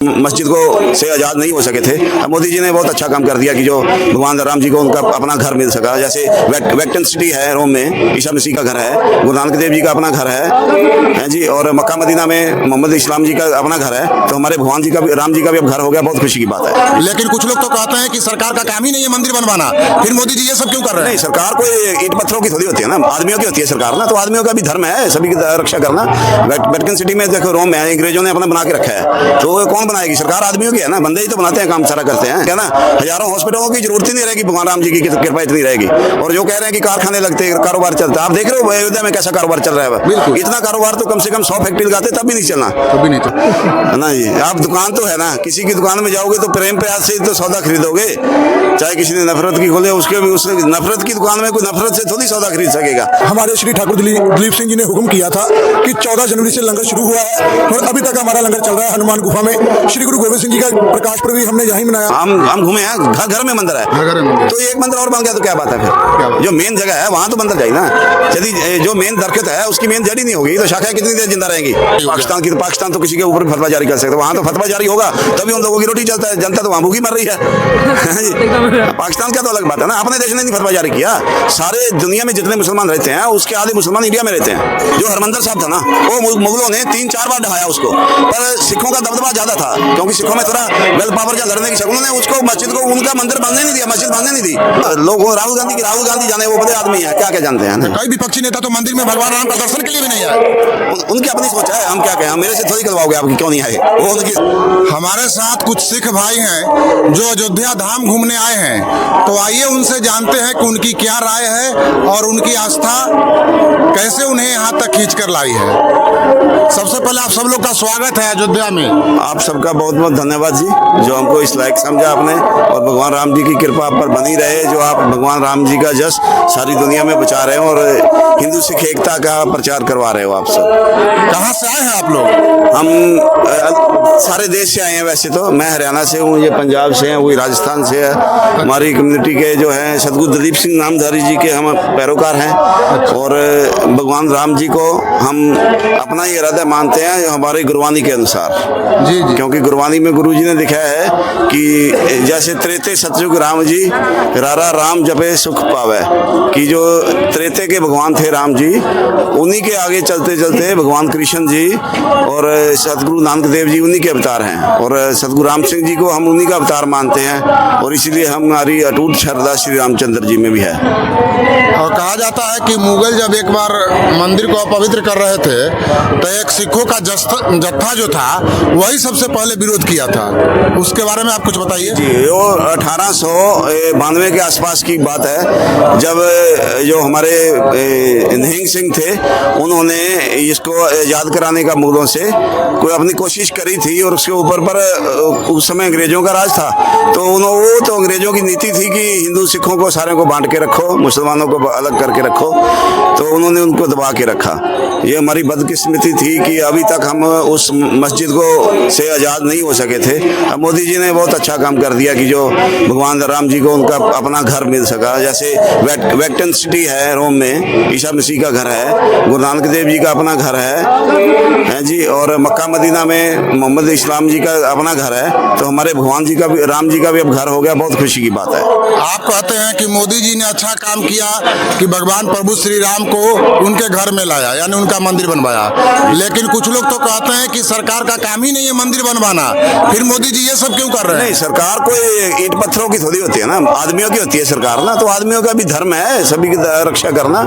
मस्जिद को से आज़ाद नहीं हो सके थे। मोदी जी ने बहुत अच्छा काम कर दिया कि जो भगवान राम जी को उनका अपना घर मिल सका। जैसे वेटिकन सिटी है रोम में, ईसा मसीह का घर है, गुरु नानक देव जी का अपना घर है जी, और मक्का मदीना में मोहम्मद इस्लाम जी का अपना घर है। तो हमारे भगवान जी का भी, राम जी का भी अब घर हो गया, बहुत खुशी की बात है। लेकिन कुछ लोग तो कहते हैं कि सरकार का काम ही नहीं है मंदिर बनवाना, फिर मोदी जी ये सब क्यों कर रहे हैं? नहीं, सरकार कोई ईंट पत्थरों की थोड़ी होती है ना, आदमियों की होती है सरकार ना। तो आदमियों का भी धर्म है सभी की रक्षा करना। वेटिकन सिटी में देखो, रोम में अंग्रेजों ने अपना बना के रखा है, तो कौन बनाएगी? सरकार आदमियों की है ना, बंदे ही तो बनाते हैं, काम सारा करते हैं, क्या ना। हजारों हॉस्पिटलों की जरूरत ही नहीं रहेगी, भगवान राम जी की कृपा इतनी रहेगी। और जो कह रहे हैं कि कारखाने लगते हैं, कारोबार चलता है, आप देख रहे हो अयोध्या में कैसा कारोबार चल रहा है। बिल्कुल। इतना कारोबार तो कम से कम 100 फैक्ट्री लगाते तब भी नहीं चलना, कभी नहीं चल ना जी। आप दुकान तो है ना, किसी की दुकान में जाओगे तो प्रेम प्यार से तो सौदा खरीदोगे, चाहे किसी ने नफरत की खोले, उसके भी उसने नफरत की दुकान में कोई नफरत से थोड़ी सौदा खरीद सकेगा। हमारे श्री ठाकुर दिलीप सिंह जी ने हुक्म किया था कि 14 जनवरी से लंगर शुरू हुआ है और अभी तक हमारा लंगर चल रहा है। हनुमान गुफा में श्री गुरु गोविंद सिंह जी का प्रकाश पर्व भी हमने यहीं मनाया। हम घूमे हैं, घर घर में मंदिर है, तो एक मंदिर और बन गया तो क्या बात है? फिर जो मेन जगह है वहाँ तो मंदिर चाहिए ना। यदि जो मेन दरख्त है उसकी मेन जड़ी नहीं होगी तो शाखाएं कितनी देर जिंदा रहेंगी? पाकिस्तान तो किसी के ऊपर फतवा जारी कर सकता है, वहाँ तो फतवा जारी होगा तभी उन लोगों की रोटी चलता है, जनता तो वहाँ भूखी मर रही है। पाकिस्तान का तो अलग बात है ना, अपने देश ने नहीं फतवा जारी किया। सारे दुनिया में जितने मुसलमान रहते हैं उसके आधे मुसलमान इंडिया में रहते हैं। जो हरमंदिर साहब था ना, वो मुगलों ने 3-4 बार ढहाया उसको, पर सिखों का दबदबा ज्यादा था क्योंकि सिखों में थोड़ा वेल पावर या लड़ने की शक्ल ने उसको मस्जिद को, उनका मंदिर बनने नहीं दिया, मस्जिद बनने नहीं दी। लोग राहुल गांधी जाने, वो बड़े आदमी है, क्या क्या जानते हैं। कई विपक्षी नेता तो मंदिर में भगवान राम का दर्शन के लिए भी नहीं आए। उनकी अपनी सोच है, हम क्या कहें? मेरे से थोड़ी करवाओगे आप, क्यों नहीं आए? वो उनकी। हमारे साथ कुछ सिख भाई हैं जो अयोध्या धाम घूमने आए हैं, तो आइए उनसे जानते हैं कि उनकी क्या राय है और उनकी आस्था कैसे उन्हें यहाँ तक खींच कर लाई है। सबसे पहले आप सब लोग का स्वागत है अयोध्या में। आप सबका बहुत बहुत धन्यवाद जी, जो हमको इस लायक समझा आपने, और भगवान राम जी की कृपा आप पर बनी रहे। जो आप भगवान राम जी का जश सारी दुनिया में बचा रहे हो और हिंदू सिख एकता का प्रचार करवा रहे हो आप सब। कहाँ से आए हैं आप लोग? हम सारे देश से आए हैं। वैसे तो मैं हरियाणा से हूँ, ये पंजाब से हैं, वही राजस्थान से है। हमारी कम्युनिटी के जो हैं सदगुरु दिलीप सिंह नामधारी जी के हम पैरोकार हैं, और भगवान राम जी को हम अपना ही इरादा मानते हैं हमारे गुरबानी के अनुसार। जी जी। क्योंकि गुरबानी में गुरु जी ने दिखाया है कि जैसे त्रेते सतयुग राम जी, रारा राम जपे सुख पावे, कि जो त्रेते के भगवान थे राम जी, उन्हीं के आगे चलते चलते भगवान कृष्ण जी और सतगुरु नानक देव जी उन्हीं के अवतार हैं, और सतगुरु राम सिंह जी को हम उन्हीं का अवतार मानते हैं, और इसीलिए हमारी अटूट श्रद्धा श्री रामचंद्र जी में भी है। और कहा जाता है कि मुगल जब एक बार मंदिर को अपवित्र कर रहे थे तो एक सिखों का जत्था जो था वही सबसे पहले विरोध किया था, उसके बारे में आप कुछ बताइए। जी, वो 1892 के आसपास की बात है, जब जो हमारे निहंग सिंह थे उन्होंने इसको आजाद कराने का मुगलों से कोई अपनी कोशिश करी थी, और उसके ऊपर पर उस समय अंग्रेजों का राज था। तो वो तो अंग्रेजों की नीति थी कि हिंदू सिखों को सारे को बांट के रखो, मुसलमानों को अलग करके रखो, तो उन्होंने उनको दबा के रखा। ये हमारी बदकिस्मती थी कि अभी तक हम उस मस्जिद को से आज़ाद नहीं हो सके थे। मोदी जी ने बहुत अच्छा काम कर दिया कि जो भगवान राम जी को उनका अपना घर मिल सका। जैसे वेटिकन सिटी है रोम में, ईसा मसीह का घर है, गुरु नानक देव जी का अपना घर है जी, और मक्का मदीना में मोहम्मद इस्लाम जी का अपना घर है। तो हमारे भगवान जी का भी, राम जी का भी अब घर हो गया, बहुत खुशी की बात है। आप कहते हैं कि मोदी जी ने अच्छा काम किया कि भगवान प्रभु श्री राम को उनके घर में लाया, यानी उनका मंदिर बनवाया, लेकिन कुछ लोग तो कहते हैं कि सरकार का काम ही नहीं है मंदिर बनवाना, फिर मोदी जी ये सब क्यों कर रहे हैं? नहीं, सरकार कोई ईंट पत्थरों की थोड़ी होती है ना, आदमियों की होती है सरकार ना। तो आदमियों का भी धर्म है सभी की रक्षा करना।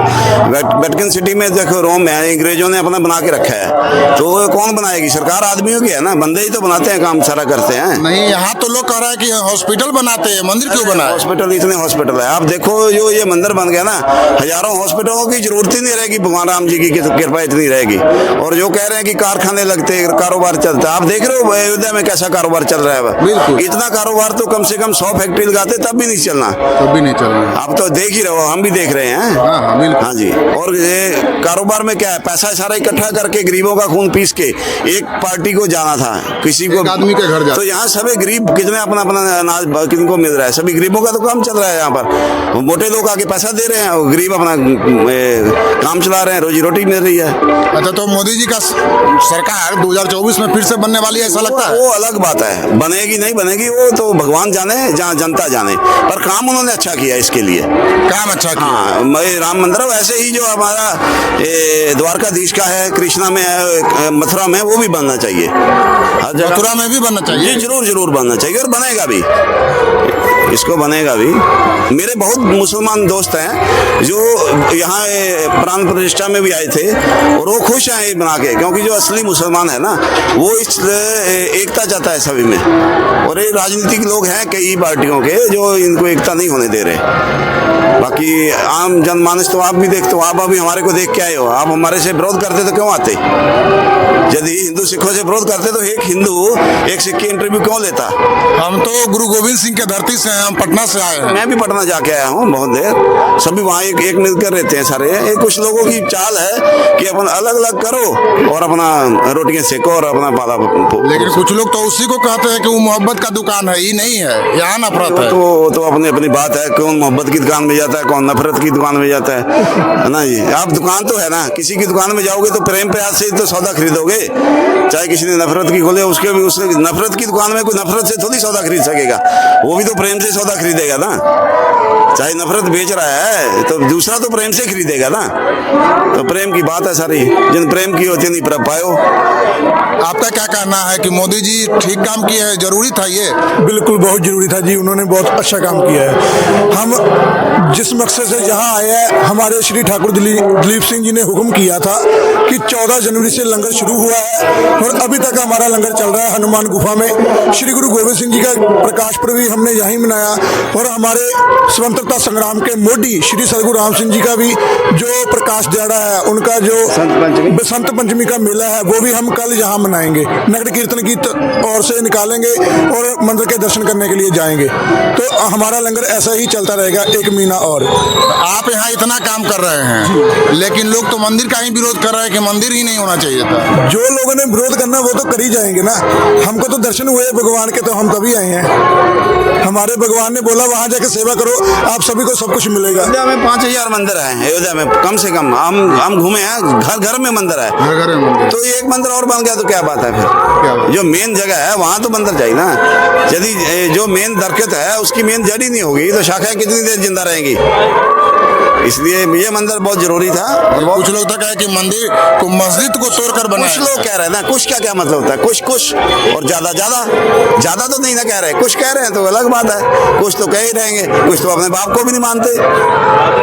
वेटिकन सिटी में देखो, रोम में अंग्रेजों ने अपना बना के रखा है, तो कौन बनाएगी? सरकार आदमियों की है ना, बंदे ही तो बनाते हैं, काम सारा करते हैं। नहीं, यहाँ तो लोग कह रहे हैं कि हॉस्पिटल बनाते हैं, मंदिर क्यों बनाए? हॉस्पिटल, इतने हॉस्पिटल है, आप देखो जो ये मंदिर बन गया ना, हजारों हॉस्पिटलों की जरूरत ही नहीं रहेगी, भगवान राम जी की कृपा इतनी रहेगी। और जो कह रहे हैं कि कारखाने लगते हैं, कारोबार चलता है, आप देख रहे हो अयोध्या में कैसा कारोबार चल रहा है। बिल्कुल। इतना कारोबार तो कम से कम 100 फैक्ट्री लगाते तब भी नहीं चलना, कभी नहीं चल रहा। आप तो देख ही रहे हो, हम भी देख रहे हैं। हाँ, बिल्कुल। हाँ जी। और ये कारोबार में क्या है, पैसा सारा इकट्ठा करके गरीबों का खून पीस के एक पार्टी को जाना था किसी को एक आदमी के घर जाते। तो यहाँ सभी गरीब कितने अपना अपना अनाज किनको मिल रहा है, सभी गरीबों का तो काम चल रहा है यहाँ पर। मोटे लोग आके पैसा दे रहे हैं और गरीब अपना काम चला रहे हैं, रोजी रोटी मिल रही है। अच्छा, तो मोदी जी का सरकार 2024 में फिर से बनने वाली है, ऐसा लगता है? वो अलग बात है, बनेगी नहीं बनेगी वो तो भगवान जाने, जहाँ जनता जाने, पर काम उन्होंने अच्छा किया इसके लिए। काम अच्छा किया। हाँ, राम मंदिर वैसे ही जो हमारा द्वारकाधीश का है, कृष्णा में है, मथुरा में, वो भी बनना चाहिए। हर जगह मथुरा में भी बनना चाहिए। जी जरूर जरूर बनना चाहिए और बनेगा भी, इसको बनेगा भी। मेरे बहुत मुसलमान दोस्त हैं जो यहाँ प्राण प्रतिष्ठा में भी आए थे और वो खुश हैं ये बना के, क्योंकि जो असली मुसलमान है ना वो इस एकता चाहता है सभी में। और ये राजनीतिक लोग हैं कई पार्टियों के जो इनको एकता नहीं होने दे रहे। बाकी आम जनमानस तो आप भी देखते हो, आप अभी हमारे को देख के आए हो, आप हमारे से विरोध करते तो क्यों आते? यदि हिंदू सिखों से विरोध करते तो एक हिंदू एक सिख की इंटरव्यू क्यों लेता? हम तो गुरु गोविंद सिंह के धरती से हैं, हम पटना से आए हैं। मैं भी पटना जाके आया हूँ बहुत देर, सभी वहाँ एक मिलकर रहते हैं सारे। एक कुछ लोगों की चाल है कि अपन अलग अलग करो और अपना रोटियां सेको और अपना पाला। लेकिन कुछ लोग तो उसी को कहते हैं कि वो मोहब्बत का दुकान है, ये नहीं है, यहाँ नफरत है। तो अपनी अपनी बात है, कौन मोहब्बत की दुकान में जाता है, कौन नफरत की दुकान में जाता है ना जी। आप दुकान तो है ना, किसी की दुकान में जाओगे तो प्रेम प्यार से तो सौदा खरीदोगे। चाहे किसी ने नफरत की खोले, उसके भी उसने नफरत की दुकान में कोई नफरत से थोड़ी सौदा खरीद सकेगा, वो भी तो प्रेम से सौदा खरीदेगा ना। चाहे नफरत बेच रहा है तो दूसरा तो प्रेम से खरीदेगा ना। तो प्रेम की बात है सारी, जिन प्रेम की होती नहीं पर पायो। आपका क्या कहना है कि मोदी जी ठीक काम किए हैं, जरूरी था ये? बिल्कुल बहुत जरूरी था जी, उन्होंने बहुत अच्छा काम किया है। हम जिस मकसद से यहाँ आए हैं, हमारे श्री ठाकुर दिलीप सिंह जी ने हुक्म किया था कि 14 जनवरी से लंगर शुरू हुआ है और अभी तक हमारा लंगर चल रहा है हनुमान गुफा में। श्री गुरु गोविंद सिंह जी का प्रकाश पर्व भी हमने यहीं मनाया और हमारे स्वतंत्रता संग्राम के मोडी श्री सदगुरु राम सिंह जी का भी जो प्रकाश दिहाड़ा है, उनका जो बसंत पंचमी का मेला है, वो भी हम कल यहाँ मनाएंगे। नगर कीर्तन की ओर से निकालेंगे और मंदिर के दर्शन करने के लिए जाएंगे। तो हमारा लंगर ऐसा ही चलता रहेगा 1 महीना और। आप यहाँ इतना काम कर रहे हैं, लेकिन लोग तो मंदिर का ही विरोध कर रहे हैं कि मंदिर ही नहीं होना चाहिए था। जो लोगों ने विरोध करना वो तो कर ही जाएंगे ना। हमको तो दर्शन हुए भगवान के, तो हम तभी आए हैं। हमारे भगवान ने बोला वहां जाकर सेवा करो, आप सभी को सब कुछ मिलेगा। अयोध्या में 5000 मंदिर है, अयोध्या में कम से कम हम घूमे हैं, घर घर में मंदिर है। घर में मंदिर। तो एक मंदिर और बन गया तो क्या बात है फिर? क्या बात? जो मेन जगह है वहाँ तो मंदिर चाहिए ना। यदि जो मेन दरख्त है उसकी मेन जड़ ही नहीं होगी तो शाखाएं कितनी देर जिंदा रहेंगी? इसलिए ये मंदिर बहुत जरूरी था। और कुछ लोग तो कहे कि मंदिर को मस्जिद को तोड़कर बनाया। कुछ लोग कह रहे हैं ना, कुछ क्या मतलब होता है? कुछ और ज्यादा तो नहीं ना कह रहे। कुछ कह रहे हैं तो अलग बात है, कुछ तो कह ही रहेंगे। कुछ तो अपने बाप को भी नहीं मानते।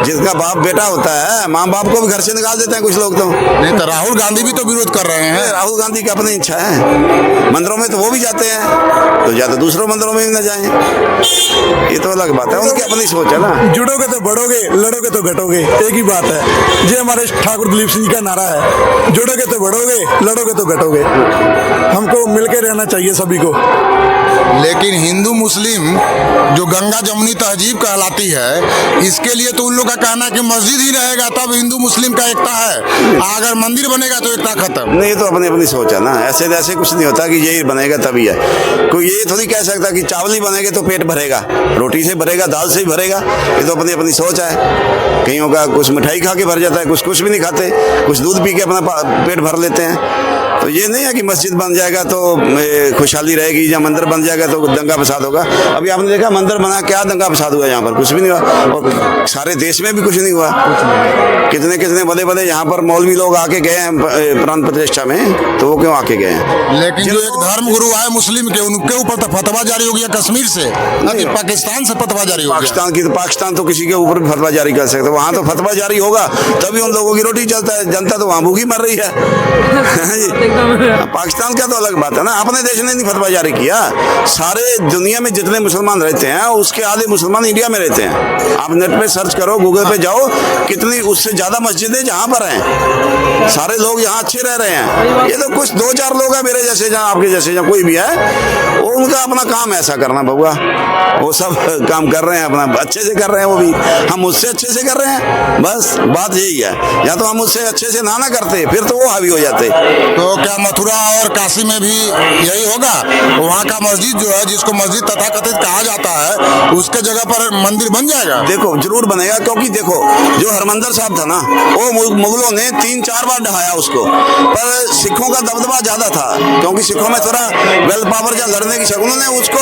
जिसका बाप बेटा होता है, माँ बाप को भी घर से निकाल देते हैं कुछ लोग तो। नहीं तो राहुल गांधी भी तो विरोध कर रहे हैं। राहुल गांधी की अपनी इच्छा है, मंदिरों में तो वो भी जाते हैं, तो या तो दूसरों मंदिरों में भी न जाएं, ये तो अलग बात है, उनकी अपनी सोच है ना। जुड़ोगे तो बढ़ोगे, लड़ोगे तो घटोगे, एक ही बात है। ये हमारे ठाकुर दिलीप सिंह जी का नारा है, जुड़ोगे तो बढ़ोगे, लड़ोगे तो घटोगे। हमको मिलकर रहना चाहिए सभी को। लेकिन हिंदू मुस्लिम जो गंगा जमुनी तहजीब कहलाती है, इसके लिए तो उन लोग का कहना है कि मस्जिद ही रहेगा तब हिंदू मुस्लिम का एकता है, अगर मंदिर बनेगा तो एकता खत्म। नहीं, तो अपनी अपनी सोच है ना। ऐसे कुछ नहीं होता कि यही बनेगा तभी है। कोई ये थोड़ी कह सकता कि चावल ही बनेगा तो पेट भरेगा, रोटी से भरेगा, दाल से ही भरेगा। ये तो अपनी अपनी सोच है। कईयों का कुछ मिठाई खा के भर जाता है, कुछ भी नहीं खाते, कुछ दूध पी के अपना पेट भर लेते हैं। तो ये नहीं है कि मस्जिद बन जाएगा तो खुशहाली रहेगी या मंदिर बन जाएगा तो दंगा फसाद होगा। अभी आपने देखा मंदिर बना, क्या दंगा फसाद हुआ यहाँ पर? कुछ भी नहीं हुआ। और सारे देश में भी कुछ नहीं हुआ। कितने बड़े यहाँ पर मौलवी लोग आके गए हैं प्राण प्रतिष्ठा में, तो वो क्यों आके गए हैं? लेकिन जो एक धर्म गुरु आए मुस्लिम के, उनके ऊपर तो फतवा जारी हो गया कश्मीर से, अभी पाकिस्तान से फतवा जारी हो गया। पाकिस्तान तो किसी के ऊपर भी फतवा जारी कर सकते, वहाँ तो फतवा जारी होगा तभी उन लोगों की रोटी चलता है। जनता तो वहाँ भूखी मर रही है। पाकिस्तान का तो अलग बात है ना। अपने देश ने नहीं फतवा जारी किया। सारे दुनिया में जितने मुसलमान रहते हैं उसके आधे मुसलमान इंडिया में रहते हैं। आप नेट पे सर्च करो, गूगल पे जाओ, कितनी उससे ज्यादा मस्जिदें जहाँ पर हैं। सारे लोग यहाँ अच्छे रह रहे हैं। ये तो कुछ 2-4 लोग हैं मेरे जैसे, जहाँ आपके जैसे, जहाँ कोई भी है, वो उनका अपना काम है ऐसा करना बबुआ, वो सब काम कर रहे हैं अपना, अच्छे से कर रहे हैं वो भी, हम उससे अच्छे से कर रहे हैं, बस बात यही है। या तो हम उससे अच्छे से ना करते फिर तो वो हावी हो जाते। तो क्या मथुरा और काशी में भी यही होगा? वहाँ का मस्जिद जो है, जिसको मस्जिद तथाकथित कहा जाता है, उसके जगह पर मंदिर बन जाएगा? देखो जरूर बनेगा, क्योंकि देखो जो हरमंदिर साहब था ना, वो मुगलों ने 3-4 बार ढहाया उसको, पर सिखों का दबदबा ज्यादा था, क्योंकि सिखों में थोड़ा वेल पावर या लड़ने की शक्ल, उन्होंने उसको